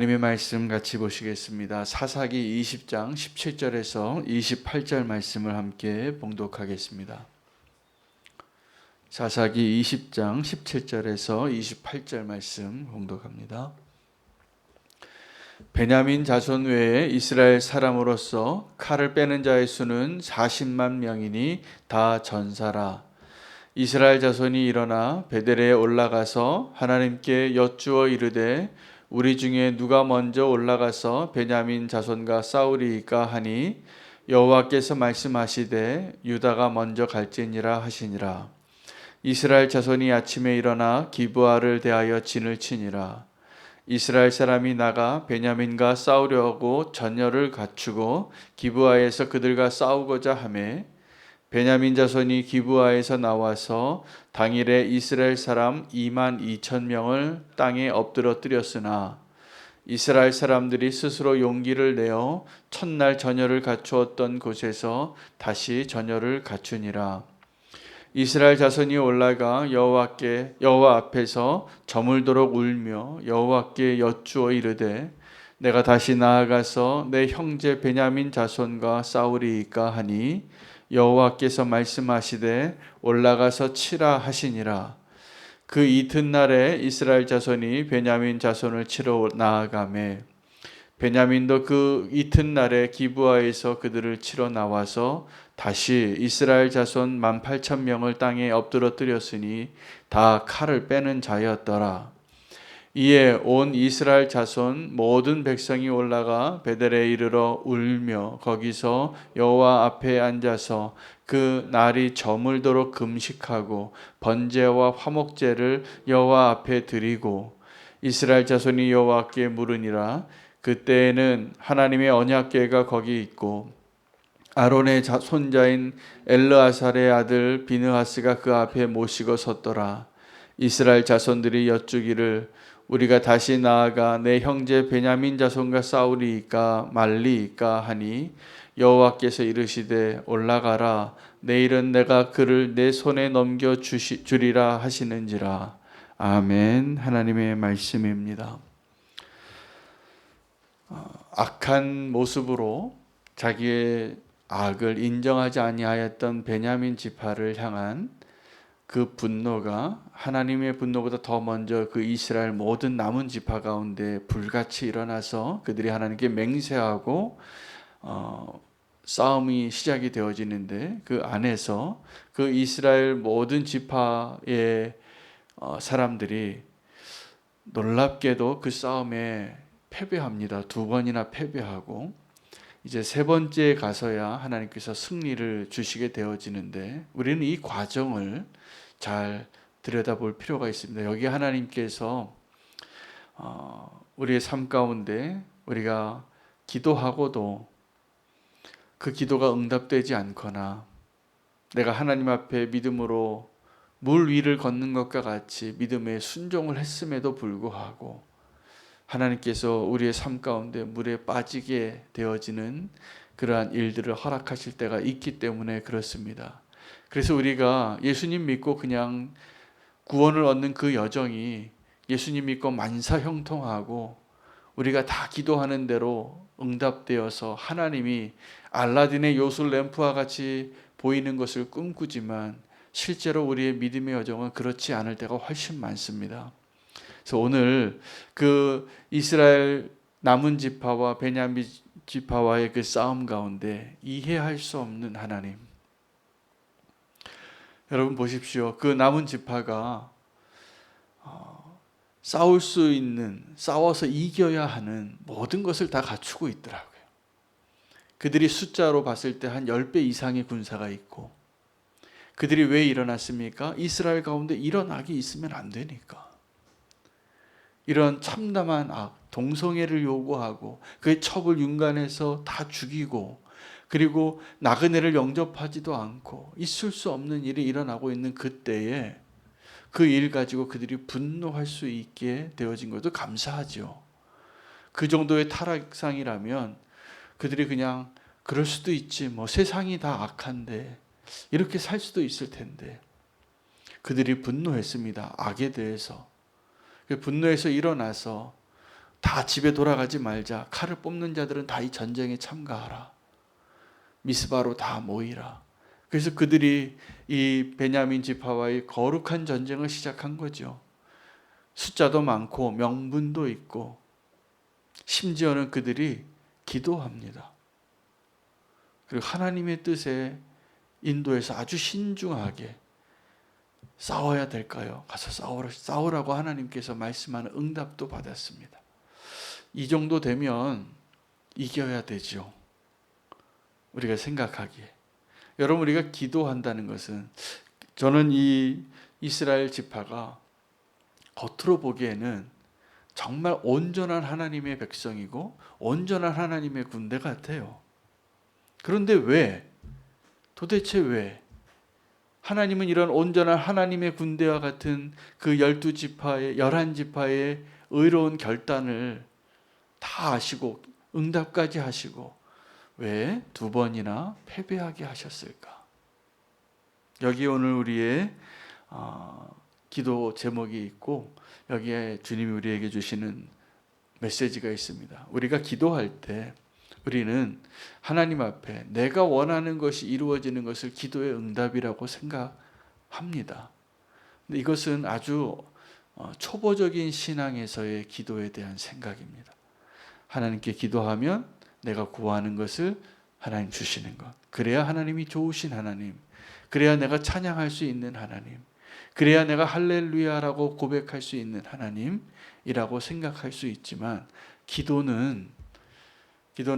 하나님의 말씀 같이 보시겠습니다. 사사기 20장 17절에서 28절 말씀을 함께 봉독하겠습니다. 사사기 20장 17절에서 28절 말씀 봉독합니다. 베냐민 자손 외에 이스라엘 사람으로서 칼을 빼는 자의 수는 40만 명이니 다 전사라. 이스라엘 자손이 일어나 베델에 올라가서 하나님께 여쭈어 이르되 우리 중에 누가 먼저 올라가서 베냐민 자손과 싸우리이까 하니 여호와께서 말씀하시되 유다가 먼저 갈지니라 하시니라. 이스라엘 자손이 아침에 일어나 기브아를 대하여 진을 치니라. 이스라엘 사람이 나가 베냐민과 싸우려고 전열을 갖추고 기브아에서 그들과 싸우고자 하매 베냐민 자손이 기브아에서 나와서 당일에 이스라엘 사람 2만 2천 명을 땅에 엎드러뜨렸으나 이스라엘 사람들이 스스로 용기를 내어 첫날 전열을 갖추었던 곳에서 다시 전열을 갖추니라. 이스라엘 자손이 올라가 여호와 앞에서 저물도록 울며 여호와께 여쭈어 이르되 내가 다시 나아가서 내 형제 베냐민 자손과 싸우리이까 하니 여호와께서 말씀하시되 올라가서 치라 하시니라. 그 이튿날에 이스라엘 자손이 베냐민 자손을 치러 나아가매 베냐민도 그 이튿날에 기브아에서 그들을 치러 나와서 다시 이스라엘 자손 18,000명을 땅에 엎드러뜨렸으니 다 칼을 빼는 자였더라. 이에 온 이스라엘 자손 모든 백성이 올라가 베델에 이르러 울며 거기서 여호와 앞에 앉아서 그 날이 저물도록 금식하고 번제와 화목제를 여호와 앞에 드리고 이스라엘 자손이 여호와께 물으니라. 그때에는 하나님의 언약궤가 거기 있고 아론의 손자인 엘르아살의 아들 비느하스가 그 앞에 모시고 섰더라. 이스라엘 자손들이 여쭈기를 우리가 다시 나아가 내 형제 베냐민 자손과 싸우리이까 말리이까 하니 여호와께서 이르시되 올라가라. 내일은 내가 그를 내 손에 넘겨 주리라 하시는지라. 아멘. 하나님의 말씀입니다. 악한 모습으로 자기의 악을 인정하지 아니하였던 베냐민 지파를 향한 그 분노가 하나님의 분노보다 더 먼저 그 이스라엘 모든 남은 지파 가운데 불같이 일어나서 그들이 하나님께 맹세하고 싸움이 시작이 되어지는데 그 안에서 그 이스라엘 모든 지파의 사람들이 놀랍게도 그 싸움에 패배합니다. 2번이나 패배하고 이제 3번째에 가서야 하나님께서 승리를 주시게 되어지는데 우리는 이 과정을 잘 들여다볼 필요가 있습니다. 여기 하나님께서 우리의 삶 가운데 우리가 기도하고도 그 기도가 응답되지 않거나 내가 하나님 앞에 믿음으로 물 위를 걷는 것과 같이 믿음에 순종을 했음에도 불구하고 하나님께서 우리의 삶 가운데 물에 빠지게 되어지는 그러한 일들을 허락하실 때가 있기 때문에 그렇습니다. 그래서 우리가 예수님 믿고 그냥 구원을 얻는 그 여정이 예수님 믿고 만사형통하고 우리가 다 기도하는 대로 응답되어서 하나님이 알라딘의 요술 램프와 같이 보이는 것을 꿈꾸지만 실제로 우리의 믿음의 여정은 그렇지 않을 때가 훨씬 많습니다. 그래서 오늘 그 이스라엘 남은 지파와 베냐민 지파와의 그 싸움 가운데 이해할 수 없는 하나님. 여러분 보십시오. 그 남은 지파가 싸울 수 있는, 싸워서 이겨야 하는 모든 것을 다 갖추고 있더라고요. 그들이 숫자로 봤을 때 한 10배 이상의 군사가 있고 그들이 왜 일어났습니까? 이스라엘 가운데 이런 악이 있으면 안 되니까. 이런 참담한 악, 동성애를 요구하고 그의 첩을 윤관해서 다 죽이고 그리고 나그네를 영접하지도 않고 있을 수 없는 일이 일어나고 있는 그때에 그 일 가지고 그들이 분노할 수 있게 되어진 것도 감사하죠. 그 정도의 타락상이라면 그들이 그냥 그럴 수도 있지 뭐 세상이 다 악한데 이렇게 살 수도 있을 텐데 그들이 분노했습니다. 악에 대해서. 분노해서 일어나서 다 집에 돌아가지 말자. 칼을 뽑는 자들은 다 이 전쟁에 참가하라. 미스바로 다 모이라. 그래서 그들이 이 베냐민 지파와의 거룩한 전쟁을 시작한 거죠. 숫자도 많고 명분도 있고 심지어는 그들이 기도합니다. 그리고 하나님의 뜻에 인도해서 아주 신중하게 싸워야 될까요? 가서 싸우라고 하나님께서 말씀하는 응답도 받았습니다. 이 정도 되면 이겨야 되죠. 우리가 생각하기에. 여러분, 우리가 기도한다는 것은, 저는 이 이스라엘 지파가 겉으로 보기에는 정말 온전한 하나님의 백성이고 온전한 하나님의 군대 같아요. 그런데 왜? 도대체 왜? 하나님은 이런 온전한 하나님의 군대와 같은 그 12지파의 11지파의 의로운 결단을 다 아시고 응답까지 하시고 왜 2번이나 패배하게 하셨을까? 여기 오늘 우리의 기도 제목이 있고 여기에 주님이 우리에게 주시는 메시지가 있습니다. 우리가 기도할 때 우리는 하나님 앞에 내가 원하는 것이 이루어지는 것을 기도의 응답이라고 생각합니다. 근데 이것은 아주 초보적인 신앙에서의 기도에 대한 생각입니다. 하나님께 기도하면 내가 구하는 것을 하나님 주시는 것. 그래야 하나님이 좋으신 하나님. 그래야 내가 찬양할 수 있는 하나님. 그래야 내가 할렐루야라고 고백할 수 있는 하나님이라고 생각할 수 있지만 기도는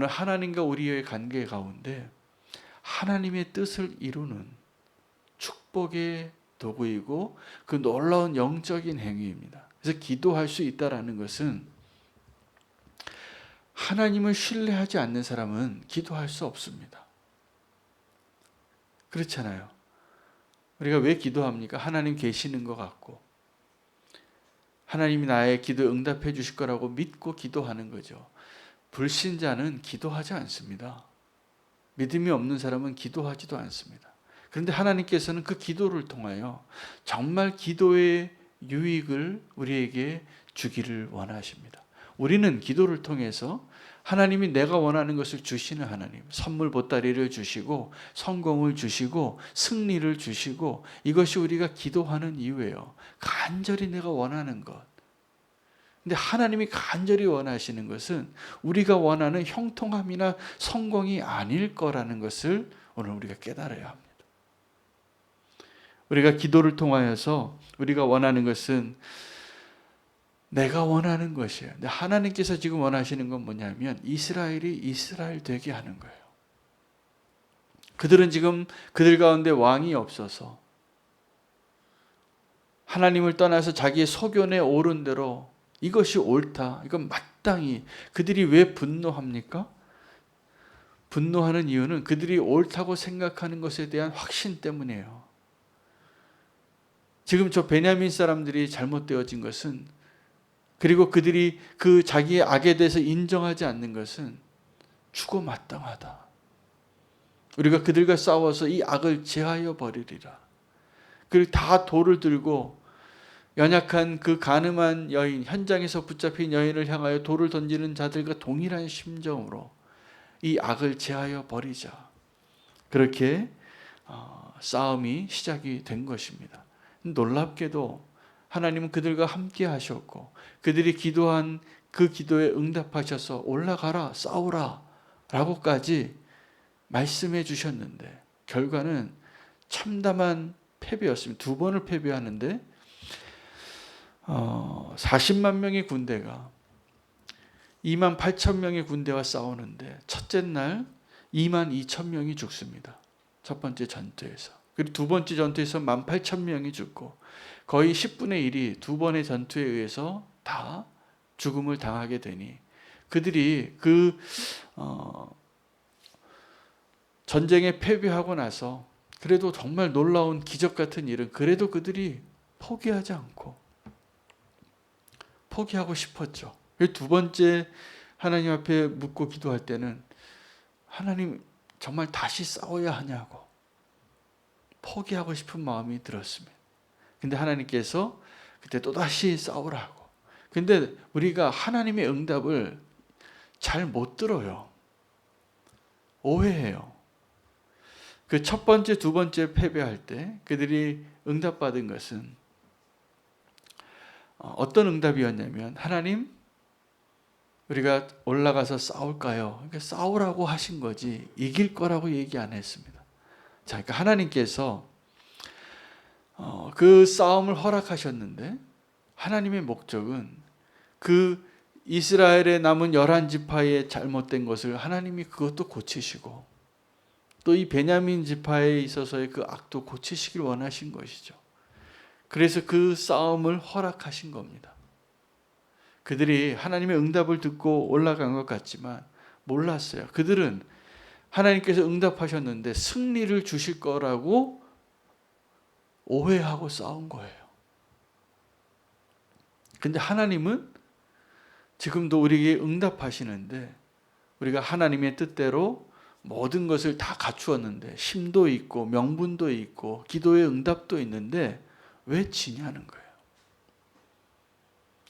하나님과 우리의 관계 가운데 하나님의 뜻을 이루는 축복의 도구이고 그 놀라운 영적인 행위입니다. 그래서 기도할 수 있다라는 것은 하나님을 신뢰하지 않는 사람은 기도할 수 없습니다. 그렇잖아요. 우리가 왜 기도합니까? 하나님 계시는 것 같고 하나님이 나의 기도 응답해 주실 거라고 믿고 기도하는 거죠. 불신자는 기도하지 않습니다. 믿음이 없는 사람은 기도하지도 않습니다. 그런데 하나님께서는 그 기도를 통하여 정말 기도의 유익을 우리에게 주기를 원하십니다. 우리는 기도를 통해서 하나님이 내가 원하는 것을 주시는 하나님, 선물 보따리를 주시고 성공을 주시고 승리를 주시고 이것이 우리가 기도하는 이유예요. 간절히 내가 원하는 것. 근데 하나님이 간절히 원하시는 것은 우리가 원하는 형통함이나 성공이 아닐 거라는 것을 오늘 우리가 깨달아야 합니다. 우리가 기도를 통하여서 우리가 원하는 것은 내가 원하는 것이에요. 근데 하나님께서 지금 원하시는 건 뭐냐면 이스라엘이 이스라엘 되게 하는 거예요. 그들은 지금 그들 가운데 왕이 없어서 하나님을 떠나서 자기의 소견에 오른 대로 이것이 옳다. 이건 마땅히. 그들이 왜 분노합니까? 분노하는 이유는 그들이 옳다고 생각하는 것에 대한 확신 때문이에요. 지금 저 베냐민 사람들이 잘못되어진 것은 그리고 그들이 그 자기의 악에 대해서 인정하지 않는 것은 죽어 마땅하다. 우리가 그들과 싸워서 이 악을 제하여 버리리라. 그리고 다 돌을 들고 연약한 그 간음한 여인, 현장에서 붙잡힌 여인을 향하여 돌을 던지는 자들과 동일한 심정으로 이 악을 제하여 버리자. 그렇게 싸움이 시작이 된 것입니다. 놀랍게도 하나님은 그들과 함께 하셨고 그들이 기도한 그 기도에 응답하셔서 올라가라 싸우라 라고까지 말씀해 주셨는데 결과는 참담한 패배였습니다. 2번을 패배하는데 40만 명의 군대가 2만 8천 명의 군대와 싸우는데 첫째 날 2만 2천 명이 죽습니다. 첫 번째 전투에서. 그리고 두 번째 전투에서 1만 8천 명이 죽고 거의 10분의 1이 2번의 전투에 의해서 다 죽음을 당하게 되니 그들이 그 전쟁에 패배하고 나서 그래도 정말 놀라운 기적 같은 일은 그래도 그들이 포기하지 않고 포기하고 싶었죠. 두 번째 하나님 앞에 묻고 기도할 때는 하나님 정말 다시 싸워야 하냐고 포기하고 싶은 마음이 들었습니다. 근데 하나님께서 그때 또다시 싸우라고 근데 우리가 하나님의 응답을 잘 못 들어요. 오해해요. 그 첫 번째, 두 번째 패배할 때 그들이 응답받은 것은 어떤 응답이었냐면, 하나님, 우리가 올라가서 싸울까요? 그러니까 싸우라고 하신 거지 이길 거라고 얘기 안 했습니다. 자, 그러니까 하나님께서 그 싸움을 허락하셨는데, 하나님의 목적은 그 이스라엘의 남은 11지파의 잘못된 것을 하나님이 그것도 고치시고, 또 이 베냐민 지파에 있어서의 그 악도 고치시길 원하신 것이죠. 그래서 그 싸움을 허락하신 겁니다. 그들이 하나님의 응답을 듣고 올라간 것 같지만 몰랐어요. 그들은 하나님께서 응답하셨는데 승리를 주실 거라고 오해하고 싸운 거예요. 근데 하나님은 지금도 우리에게 응답하시는데, 우리가 하나님의 뜻대로 모든 것을 다 갖추었는데, 힘도 있고 명분도 있고 기도의 응답도 있는데 왜 지냐는 거예요.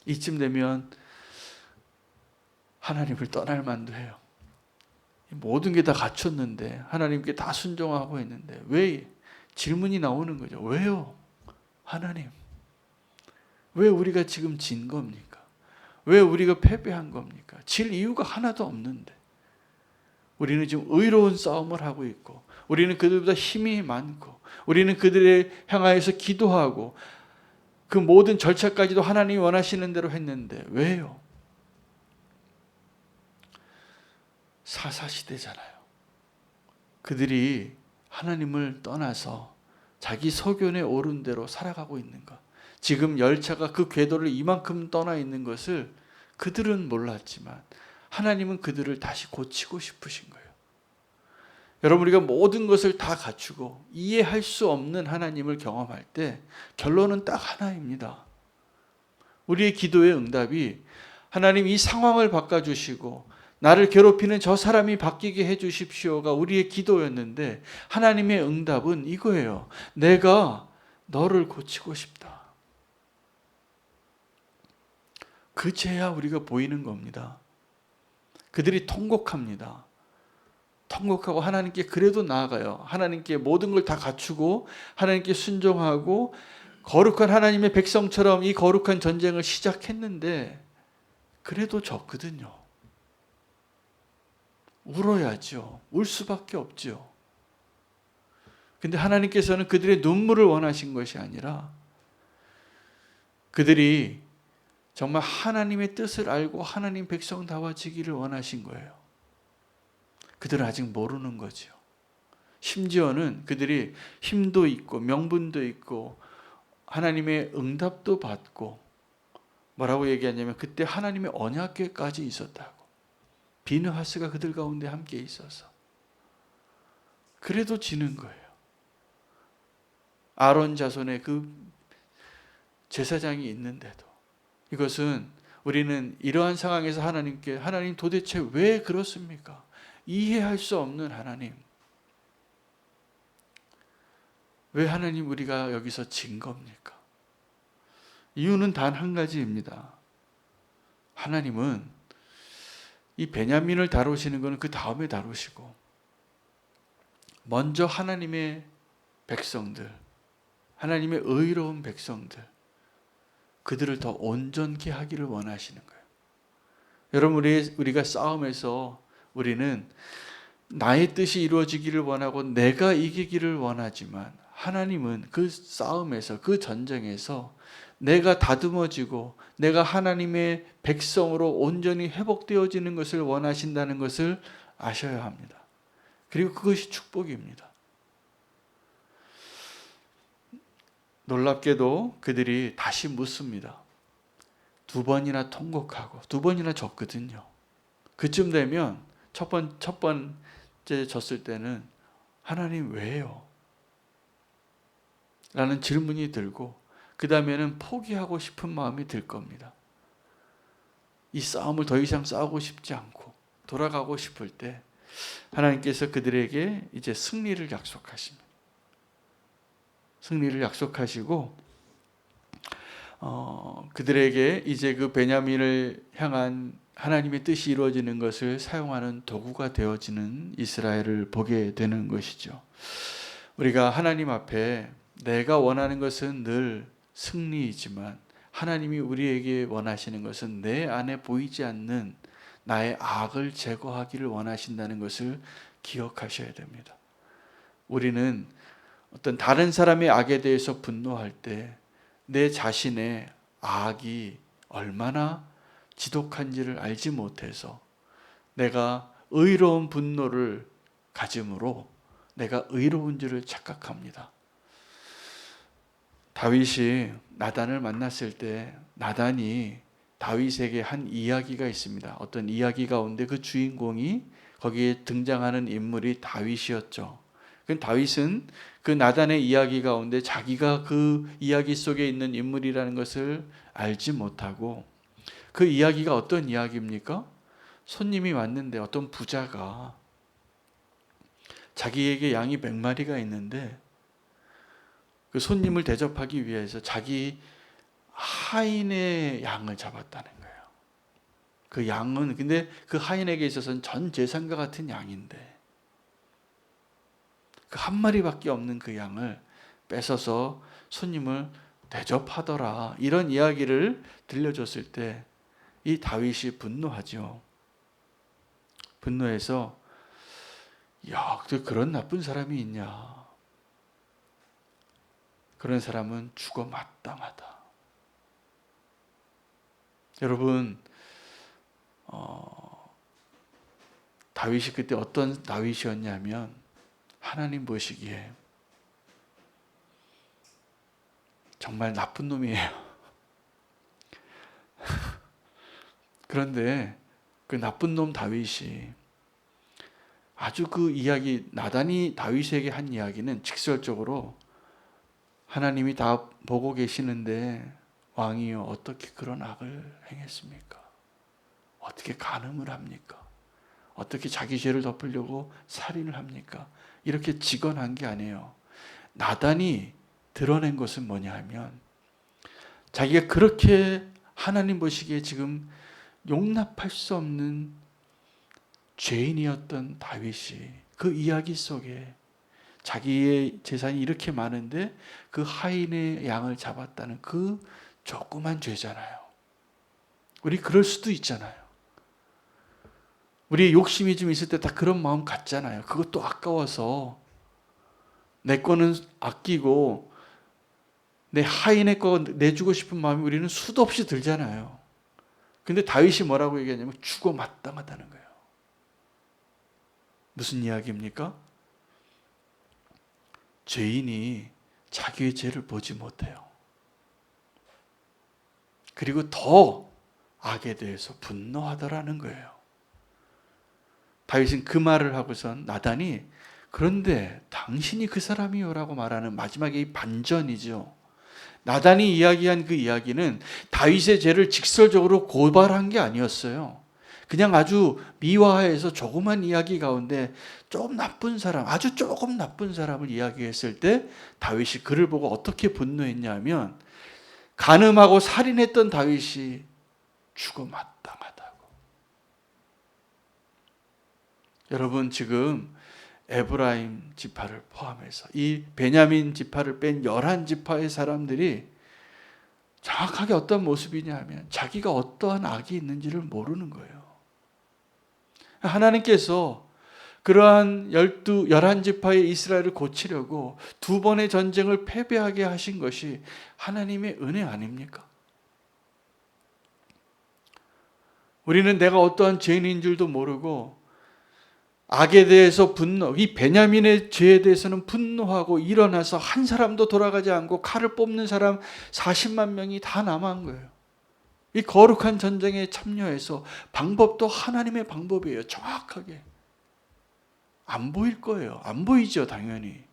이쯤 되면 하나님을 떠날 만도 해요. 모든 게 다 갖췄는데, 하나님께 다 순종하고 있는데 왜, 질문이 나오는 거죠. 왜요? 하나님, 왜 우리가 지금 진 겁니까? 왜 우리가 패배한 겁니까? 질 이유가 하나도 없는데. 우리는 지금 의로운 싸움을 하고 있고, 우리는 그들보다 힘이 많고, 우리는 그들을 향하여서 기도하고 그 모든 절차까지도 하나님이 원하시는 대로 했는데 왜요? 사사시대잖아요. 그들이 하나님을 떠나서 자기 소견에 오른 대로 살아가고 있는 것, 지금 열차가 그 궤도를 이만큼 떠나 있는 것을 그들은 몰랐지만 하나님은 그들을 다시 고치고 싶으신 거예요. 여러분, 우리가 모든 것을 다 갖추고 이해할 수 없는 하나님을 경험할 때 결론은 딱 하나입니다. 우리의 기도의 응답이 하나님 이 상황을 바꿔주시고 나를 괴롭히는 저 사람이 바뀌게 해주십시오가 우리의 기도였는데, 하나님의 응답은 이거예요. 내가 너를 고치고 싶다. 그 죄야 우리가 보이는 겁니다. 그들이 통곡합니다. 통곡하고 하나님께 그래도 나아가요. 하나님께 모든 걸 다 갖추고 하나님께 순종하고 거룩한 하나님의 백성처럼 이 거룩한 전쟁을 시작했는데 그래도 졌거든요. 울어야죠. 울 수밖에 없죠. 근데 하나님께서는 그들의 눈물을 원하신 것이 아니라 그들이 정말 하나님의 뜻을 알고 하나님 백성다워지기를 원하신 거예요. 그들은 아직 모르는 거죠. 심지어는 그들이 힘도 있고 명분도 있고 하나님의 응답도 받고, 뭐라고 얘기하냐면 그때 하나님의 언약궤까지 있었다고. 비느하스가 그들 가운데 함께 있어서. 그래도 지는 거예요. 아론 자손의 그 제사장이 있는데도. 이것은 우리는 이러한 상황에서 하나님께, 하나님 도대체 왜 그렇습니까? 이해할 수 없는 하나님. 왜 하나님 우리가 여기서 진 겁니까? 이유는 단 한 가지입니다. 하나님은 이 베냐민을 다루시는 것은 그 다음에 다루시고, 먼저 하나님의 백성들, 하나님의 의로운 백성들, 그들을 더 온전케 하기를 원하시는 거예요. 여러분, 우리가 싸움에서 우리는 나의 뜻이 이루어지기를 원하고 내가 이기기를 원하지만, 하나님은 그 싸움에서, 그 전쟁에서 내가 다듬어지고 내가 하나님의 백성으로 온전히 회복되어지는 것을 원하신다는 것을 아셔야 합니다. 그리고 그것이 축복입니다. 놀랍게도 그들이 다시 묻습니다. 두 번이나 통곡하고 두 번이나 졌거든요. 그쯤 되면 첫 번째 졌을 때는 하나님 왜요? 라는 질문이 들고, 그 다음에는 포기하고 싶은 마음이 들 겁니다. 이 싸움을 더 이상 싸우고 싶지 않고 돌아가고 싶을 때 하나님께서 그들에게 이제 승리를 약속하십니다. 승리를 약속하시고 그들에게 이제 그 베냐민을 향한 하나님의 뜻이 이루어지는 것을 사용하는 도구가 되어지는 이스라엘을 보게 되는 것이죠. 우리가 하나님 앞에 내가 원하는 것은 늘 승리이지만 하나님이 우리에게 원하시는 것은 내 안에 보이지 않는 나의 악을 제거하기를 원하신다는 것을 기억하셔야 됩니다. 우리는 어떤 다른 사람의 악에 대해서 분노할 때 내 자신의 악이 얼마나 지독한지를 알지 못해서 내가 의로운 분노를 가짐으로 내가 의로운 줄을 착각합니다. 다윗이 나단을 만났을 때 나단이 다윗에게 한 이야기가 있습니다. 어떤 이야기 가운데 그 주인공이 거기에 등장하는 인물이 다윗이었죠. 다윗은 그 나단의 이야기 가운데 자기가 그 이야기 속에 있는 인물이라는 것을 알지 못하고 그 이야기가 어떤 이야기입니까? 손님이 왔는데 어떤 부자가 자기에게 양이 100마리가 있는데 그 손님을 대접하기 위해서 자기 하인의 양을 잡았다는 거예요. 그 양은 근데 그 하인에게 있어서는 전 재산과 같은 양인데 그 한 마리밖에 없는 그 양을 뺏어서 손님을 대접하더라. 이런 이야기를 들려줬을 때 이 다윗이 분노하죠. 분노해서 야, 그런 나쁜 사람이 있냐. 그런 사람은 죽어 마땅하다. 여러분, 다윗이 그때 어떤 다윗이었냐면 하나님 보시기에 정말 나쁜 놈이에요. 그런데 그 나쁜 놈 다윗이 아주 그 이야기, 나단이 다윗에게 한 이야기는 직설적으로 하나님이 다 보고 계시는데 왕이여 어떻게 그런 악을 행했습니까? 어떻게 간음을 합니까? 어떻게 자기 죄를 덮으려고 살인을 합니까? 이렇게 직언한 게 아니에요. 나단이 드러낸 것은 뭐냐 하면 자기가 그렇게 하나님 보시기에 지금 용납할 수 없는 죄인이었던 다윗이 그 이야기 속에 자기의 재산이 이렇게 많은데 그 하인의 양을 잡았다는 그 조그만 죄잖아요. 우리 그럴 수도 있잖아요. 우리 욕심이 좀 있을 때 다 그런 마음 갖잖아요. 그것도 아까워서 내 거는 아끼고 내 하인의 거 내주고 싶은 마음이 우리는 수도 없이 들잖아요. 근데 다윗이 뭐라고 얘기하냐면 죽어 마땅하다는 거예요. 무슨 이야기입니까? 죄인이 자기의 죄를 보지 못해요. 그리고 더 악에 대해서 분노하더라는 거예요. 다윗은 그 말을 하고선 나단이 그런데 당신이 그 사람이요라고 말하는 마지막에 이 반전이죠. 나단이 이야기한 그 이야기는 다윗의 죄를 직설적으로 고발한 게 아니었어요. 그냥 아주 미화해서 조그만 이야기 가운데 좀 나쁜 사람, 아주 조금 나쁜 사람을 이야기했을 때 다윗이 그를 보고 어떻게 분노했냐면 간음하고 살인했던 다윗이 죽어 마땅하다고. 여러분 지금 에브라임 지파를 포함해서 이 베냐민 지파를 뺀 11지파의 사람들이 정확하게 어떤 모습이냐 하면 자기가 어떠한 악이 있는지를 모르는 거예요. 하나님께서 그러한 11지파의 이스라엘을 고치려고 두 번의 전쟁을 패배하게 하신 것이 하나님의 은혜 아닙니까? 우리는 내가 어떠한 죄인인 줄도 모르고 악에 대해서 이 베냐민의 죄에 대해서는 분노하고 일어나서 한 사람도 돌아가지 않고 칼을 뽑는 사람 40만 명이 다 남은 거예요. 이 거룩한 전쟁에 참여해서 방법도 하나님의 방법이에요. 정확하게. 안 보일 거예요. 안 보이죠, 당연히.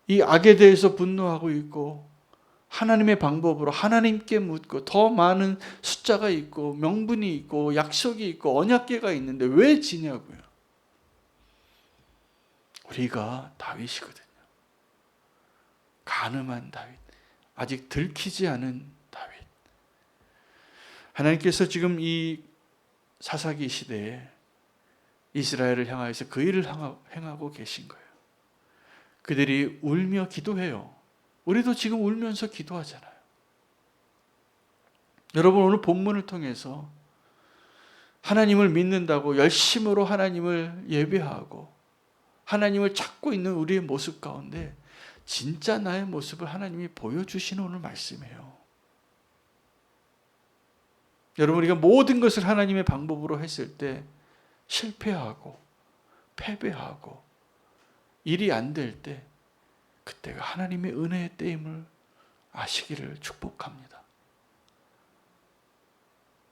이 악에 대해서 분노하고 있고 하나님의 방법으로 하나님께 묻고 더 많은 숫자가 있고 명분이 있고 약속이 있고 언약궤가 있는데 왜 지냐고요. 우리가 다윗이거든요. 간음한 다윗, 아직 들키지 않은 다윗. 하나님께서 지금 이 사사기 시대에 이스라엘을 향하여서 그 일을 행하고 계신 거예요. 그들이 울며 기도해요. 우리도 지금 울면서 기도하잖아요. 여러분, 오늘 본문을 통해서 하나님을 믿는다고 열심으로 하나님을 예배하고 하나님을 찾고 있는 우리의 모습 가운데 진짜 나의 모습을 하나님이 보여주시는 오늘 말씀이에요. 여러분, 우리가 모든 것을 하나님의 방법으로 했을 때 실패하고 패배하고 일이 안 될 때 그때가 하나님의 은혜의 때임을 아시기를 축복합니다.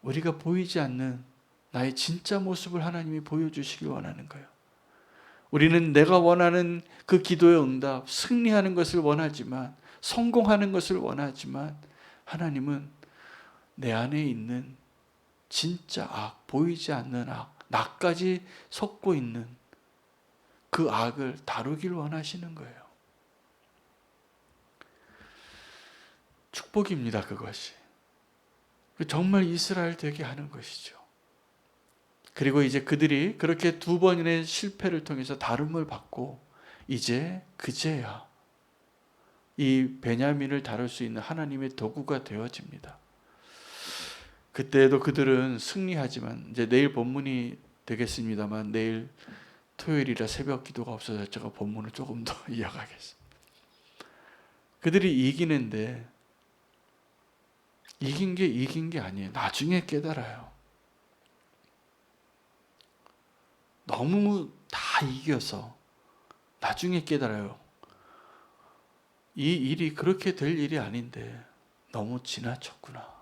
우리가 보이지 않는 나의 진짜 모습을 하나님이 보여주시길 원하는 거예요. 우리는 내가 원하는 그 기도의 응답, 승리하는 것을 원하지만, 성공하는 것을 원하지만, 하나님은 내 안에 있는 진짜 악, 보이지 않는 악, 나까지 섞고 있는 그 악을 다루길 원하시는 거예요. 축복입니다, 그것이. 정말 이스라엘 되게 하는 것이죠. 그리고 이제 그들이 그렇게 두 번의 실패를 통해서 다름을 받고 이제 그제야 이 베냐민을 다룰 수 있는 하나님의 도구가 되어집니다. 그때도 그들은 승리하지만, 이제 내일 본문이 되겠습니다만, 내일 토요일이라 새벽 기도가 없어서 제가 본문을 조금 더 이어가겠습니다. 그들이 이기는데 이긴 게 아니에요. 나중에 깨달아요. 너무 다 이겨서 나중에 깨달아요. 이 일이 그렇게 될 일이 아닌데 너무 지나쳤구나.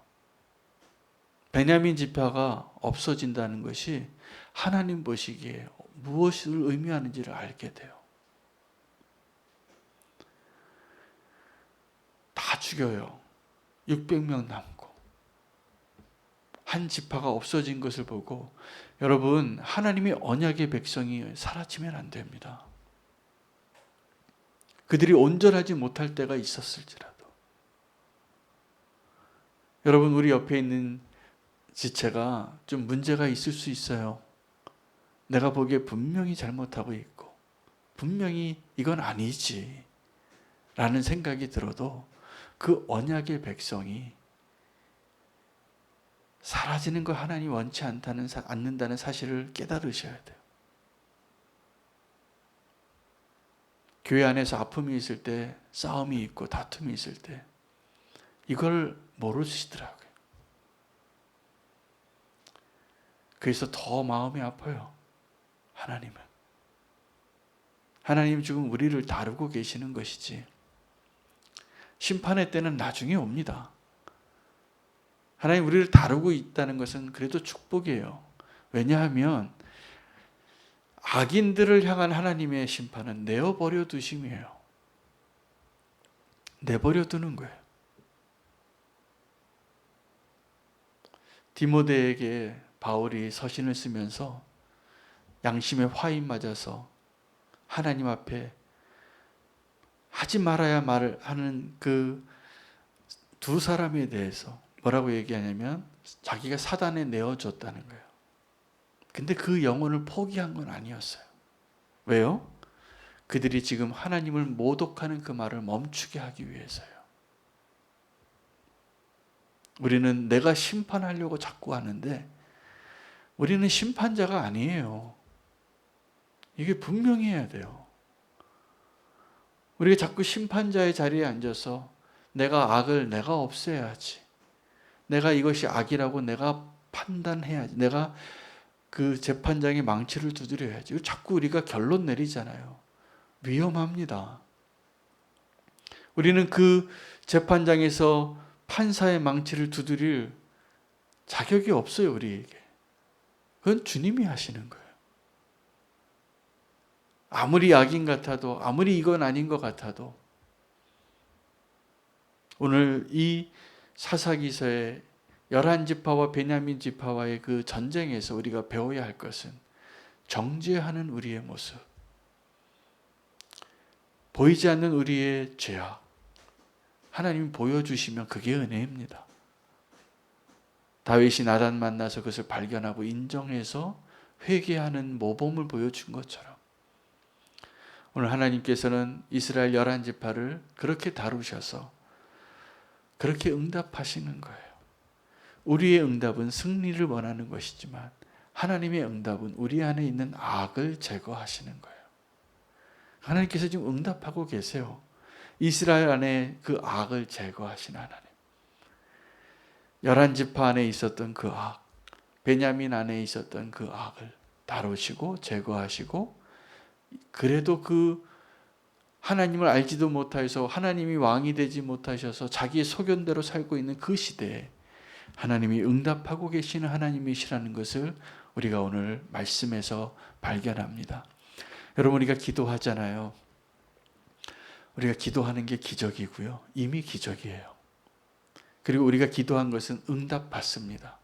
베냐민 지파가 없어진다는 것이 하나님 보시기에 무엇을 의미하는지를 알게 돼요. 다 죽여요. 600명 남고 한 지파가 없어진 것을 보고, 여러분, 하나님의 언약의 백성이 사라지면 안 됩니다. 그들이 온전하지 못할 때가 있었을지라도. 여러분, 우리 옆에 있는 지체가 좀 문제가 있을 수 있어요. 내가 보기에 분명히 잘못하고 있고 분명히 이건 아니지 라는 생각이 들어도 그 언약의 백성이 사라지는 거 하나님이 원치 않는다는 사실을 깨달으셔야 돼요. 교회 안에서 아픔이 있을 때, 싸움이 있고 다툼이 있을 때 이걸 모르시더라고요. 그래서 더 마음이 아파요. 하나님 지금 우리를 다루고 계시는 것이지, 심판의 때는 나중에 옵니다. 하나님 우리를 다루고 있다는 것은 그래도 축복이에요. 왜냐하면 악인들을 향한 하나님의 심판은 내어버려 두심이에요. 내버려 두는 거예요. 디모데에게 바울이 서신을 쓰면서 양심의 화인 맞아서 하나님 앞에 하지 말아야 말을 하는 그 두 사람에 대해서 뭐라고 얘기하냐면 자기가 사단에 내어줬다는 거예요. 근데 그 영혼을 포기한 건 아니었어요. 왜요? 그들이 지금 하나님을 모독하는 그 말을 멈추게 하기 위해서요. 우리는 내가 심판하려고 자꾸 하는데 우리는 심판자가 아니에요. 이게 분명히 해야 돼요. 우리가 자꾸 심판자의 자리에 앉아서 내가 악을 내가 없애야지, 내가 이것이 악이라고 내가 판단해야지, 내가 그 재판장의 망치를 두드려야지, 자꾸 우리가 결론 내리잖아요. 위험합니다. 우리는 그 재판장에서 판사의 망치를 두드릴 자격이 없어요, 우리에게. 그건 주님이 하시는 거예요. 아무리 악인 같아도, 아무리 이건 아닌 것 같아도, 오늘 이 사사기서의 11지파와 베냐민 지파와의 그 전쟁에서 우리가 배워야 할 것은 정죄하는 우리의 모습, 보이지 않는 우리의 죄악, 하나님이 보여주시면 그게 은혜입니다. 다윗이 나단 만나서 그것을 발견하고 인정해서 회개하는 모범을 보여준 것처럼 오늘 하나님께서는 이스라엘 11지파를 그렇게 다루셔서 그렇게 응답하시는 거예요. 우리의 응답은 승리를 원하는 것이지만 하나님의 응답은 우리 안에 있는 악을 제거하시는 거예요. 하나님께서 지금 응답하고 계세요. 이스라엘 안에 그 악을 제거하신 하나님. 11지파 안에 있었던 그 악, 베냐민 안에 있었던 그 악을 다루시고 제거하시고, 그래도 그 하나님을 알지도 못하여서 하나님이 왕이 되지 못하셔서 자기의 소견대로 살고 있는 그 시대에 하나님이 응답하고 계시는 하나님이시라는 것을 우리가 오늘 말씀에서 발견합니다. 여러분, 우리가 기도하잖아요. 우리가 기도하는 게 기적이고요. 이미 기적이에요. 그리고 우리가 기도한 것은 응답받습니다.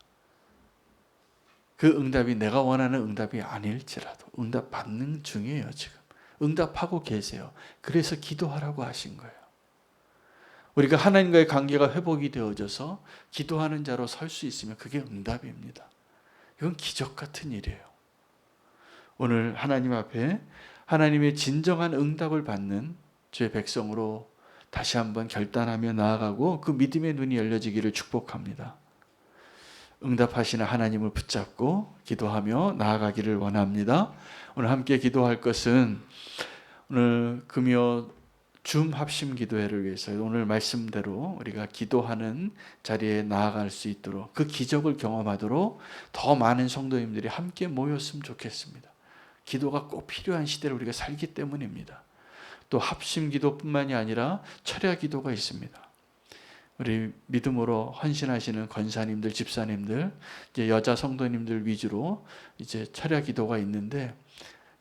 그 응답이 내가 원하는 응답이 아닐지라도 응답받는 중이에요. 지금 응답하고 계세요. 그래서 기도하라고 하신 거예요. 우리가 하나님과의 관계가 회복이 되어져서 기도하는 자로 설 수 있으면 그게 응답입니다. 이건 기적 같은 일이에요. 오늘 하나님 앞에 하나님의 진정한 응답을 받는 주의 백성으로 다시 한번 결단하며 나아가고 그 믿음의 눈이 열려지기를 축복합니다. 응답하시는 하나님을 붙잡고 기도하며 나아가기를 원합니다. 오늘 함께 기도할 것은 오늘 금요 줌 합심 기도회를 위해서 오늘 말씀대로 우리가 기도하는 자리에 나아갈 수 있도록 그 기적을 경험하도록 더 많은 성도님들이 함께 모였으면 좋겠습니다. 기도가 꼭 필요한 시대를 우리가 살기 때문입니다. 또 합심 기도뿐만이 아니라 철야 기도가 있습니다. 우리 믿음으로 헌신하시는 권사님들, 집사님들, 이제 여자 성도님들 위주로 이제 철야 기도가 있는데,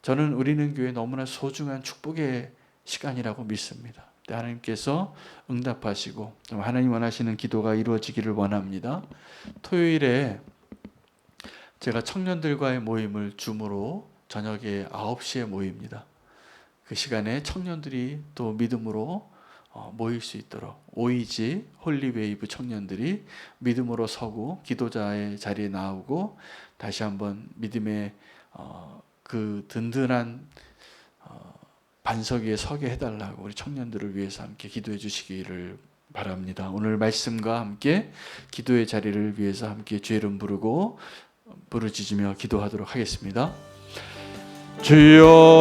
저는 우리는 교회 너무나 소중한 축복의 시간이라고 믿습니다. 하나님께서 응답하시고 하나님 원하시는 기도가 이루어지기를 원합니다. 토요일에 제가 청년들과의 모임을 줌으로 저녁에 9시에 모입니다. 그 시간에 청년들이 또 믿음으로 모일 수 있도록 오이지 홀리웨이브 청년들이 믿음으로 서고 기도자의 자리에 나오고 다시 한번 믿음의 그 든든한 반석 위에 서게 해달라고 우리 청년들을 위해서 함께 기도해 주시기를 바랍니다. 오늘 말씀과 함께 기도의 자리를 위해서 함께 주의 이름 부르고 부르짖으며 기도하도록 하겠습니다. 주여